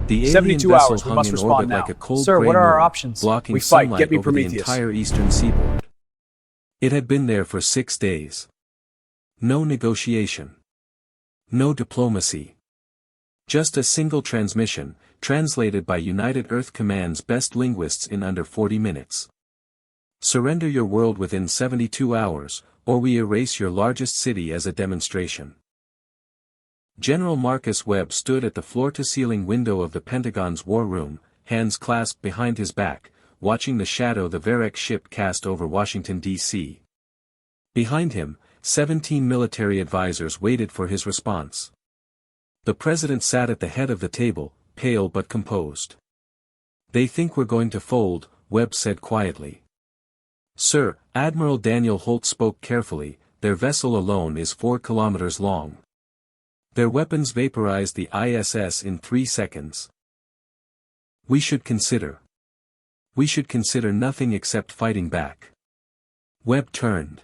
The alien 72 vessel hours. We hung must in respond orbit now. like a cold Sir, gray what are our moon, options? blocking We fight. sunlight Get me over the Prometheus. entire eastern seaboard. It had been there for 6 days. No negotiation. No diplomacy. Just a single transmission, translated by United Earth Command's best linguists in under 40 minutes. Surrender your world within 72 hours, or we erase your largest city as a demonstration. General Marcus Webb stood at the floor-to-ceiling window of the Pentagon's war room, hands clasped behind his back, watching the shadow the Varek ship cast over Washington, D.C. Behind him, 17 military advisors waited for his response. The president sat at the head of the table, pale but composed. "They think we're going to fold," Webb said quietly. "Sir," Admiral Daniel Holt spoke carefully, "their vessel alone is 4 kilometers long. Their weapons vaporized the ISS in 3 seconds. We should consider nothing except fighting back." Webb turned.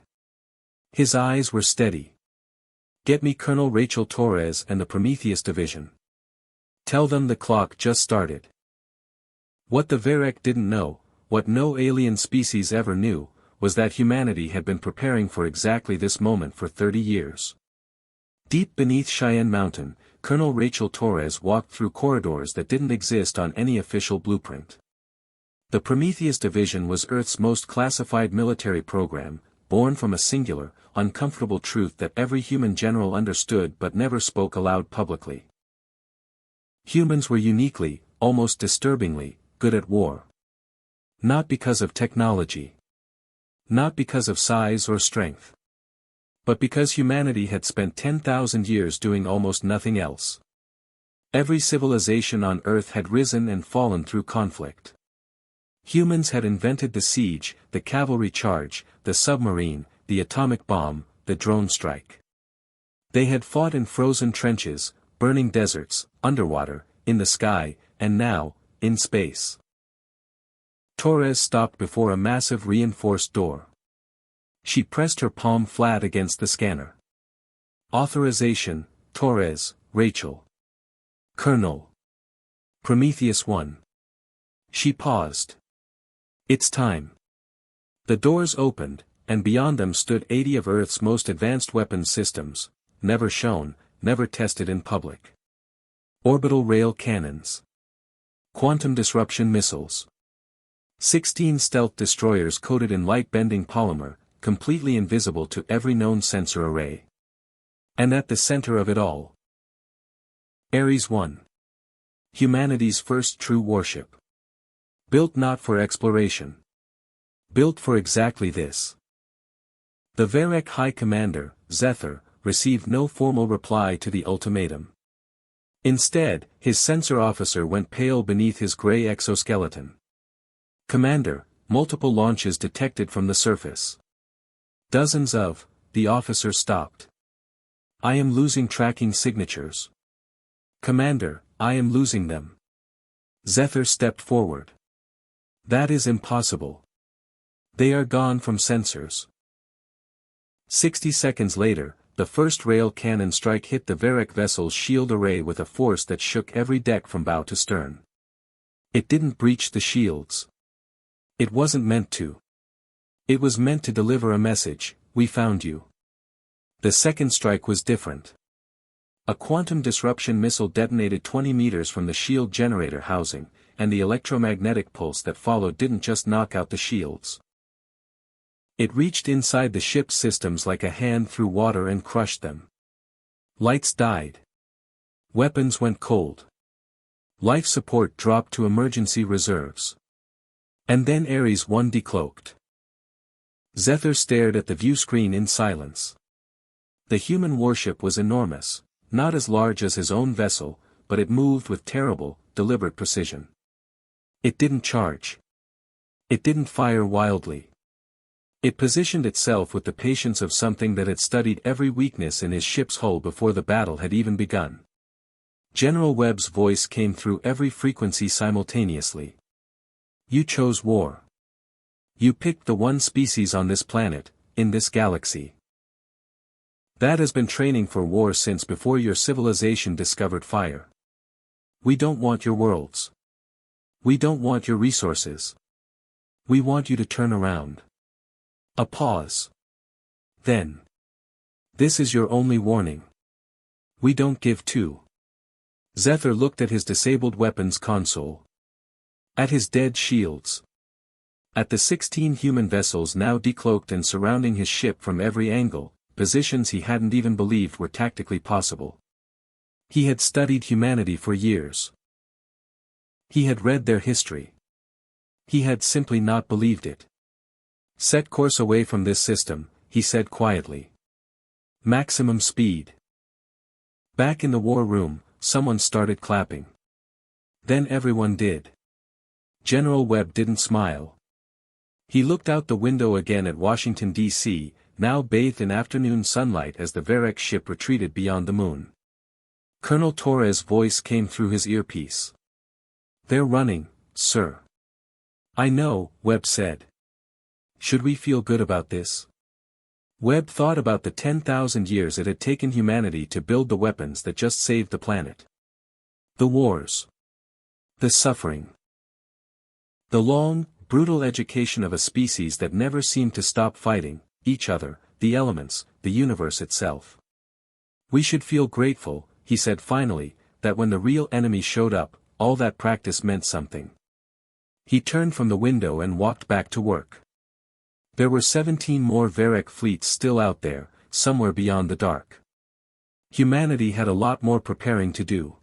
His eyes were steady. "Get me Colonel Rachel Torres and the Prometheus Division. Tell them the clock just started." What the Varek didn't know, what no alien species ever knew, was that humanity had been preparing for exactly this moment for 30 years. Deep beneath Cheyenne Mountain, Colonel Rachel Torres walked through corridors that didn't exist on any official blueprint. The Prometheus Division was Earth's most classified military program, born from a singular, uncomfortable truth that every human general understood but never spoke aloud publicly. Humans were uniquely, almost disturbingly, good at war. Not because of technology. Not because of size or strength. But because humanity had spent 10,000 years doing almost nothing else. Every civilization on Earth had risen and fallen through conflict. Humans had invented the siege, the cavalry charge, the submarine, the atomic bomb, the drone strike. They had fought in frozen trenches, burning deserts, underwater, in the sky, and now, in space. Torres stopped before a massive reinforced door. She pressed her palm flat against the scanner. "Authorization, Torres, Rachel. Colonel. Prometheus 1. She paused. "It's time." The doors opened, and beyond them stood 80 of Earth's most advanced weapons systems, never shown, never tested in public. Orbital rail cannons. Quantum disruption missiles. 16 stealth destroyers coated in light-bending polymer, completely invisible to every known sensor array. And at the center of it all, Ares 1. Humanity's first true warship. Built not for exploration. Built for exactly this. The Varek High Commander, Zethar, received no formal reply to the ultimatum. Instead, his sensor officer went pale beneath his gray exoskeleton. "Commander, multiple launches detected from the surface. Dozens of," the officer stopped. "I am losing tracking signatures." "Commander, I am losing them." Zethar stepped forward. "That is impossible. They are gone from sensors." 60 seconds later, the first rail cannon strike hit the Varek vessel's shield array with a force that shook every deck from bow to stern. It didn't breach the shields. It wasn't meant to. It was meant to deliver a message: "We found you." The second strike was different. A quantum disruption missile detonated 20 meters from the shield generator housing, and the electromagnetic pulse that followed didn't just knock out the shields. It reached inside the ship's systems like a hand through water and crushed them. Lights died. Weapons went cold. Life support dropped to emergency reserves. And then Ares 1 decloaked. Zethar stared at the view screen in silence. The human warship was enormous, not as large as his own vessel, but it moved with terrible, deliberate precision. It didn't charge. It didn't fire wildly. It positioned itself with the patience of something that had studied every weakness in his ship's hull before the battle had even begun. General Webb's voice came through every frequency simultaneously. "You chose war. You picked the one species on this planet, in this galaxy, that has been training for war since before your civilization discovered fire. We don't want your worlds. We don't want your resources. We want you to turn around. A pause. Then. This is your only warning. We don't give two. Zephyr looked at his disabled weapons console. At his dead shields. At the 16 human vessels now decloaked and surrounding his ship from every angle, positions he hadn't even believed were tactically possible. He had studied humanity for years. He had read their history. He had simply not believed it. Set course away from this system, he said quietly. Maximum speed. Back in the war room, someone started clapping. Then everyone did. General Webb didn't smile. He looked out the window again at Washington, D.C., now bathed in afternoon sunlight as the Varek ship retreated beyond the moon. Colonel Torres' voice came through his earpiece. They're running, sir. I know, Webb said. Should we feel good about this? Webb thought about the 10,000 years it had taken humanity to build the weapons that just saved the planet. The wars. The suffering. The long, brutal education of a species that never seemed to stop fighting, each other, the elements, the universe itself. We should feel grateful, he said finally, that when the real enemy showed up, all that practice meant something. He turned from the window and walked back to work. There were 17 more Varek fleets still out there, somewhere beyond the dark. Humanity had a lot more preparing to do.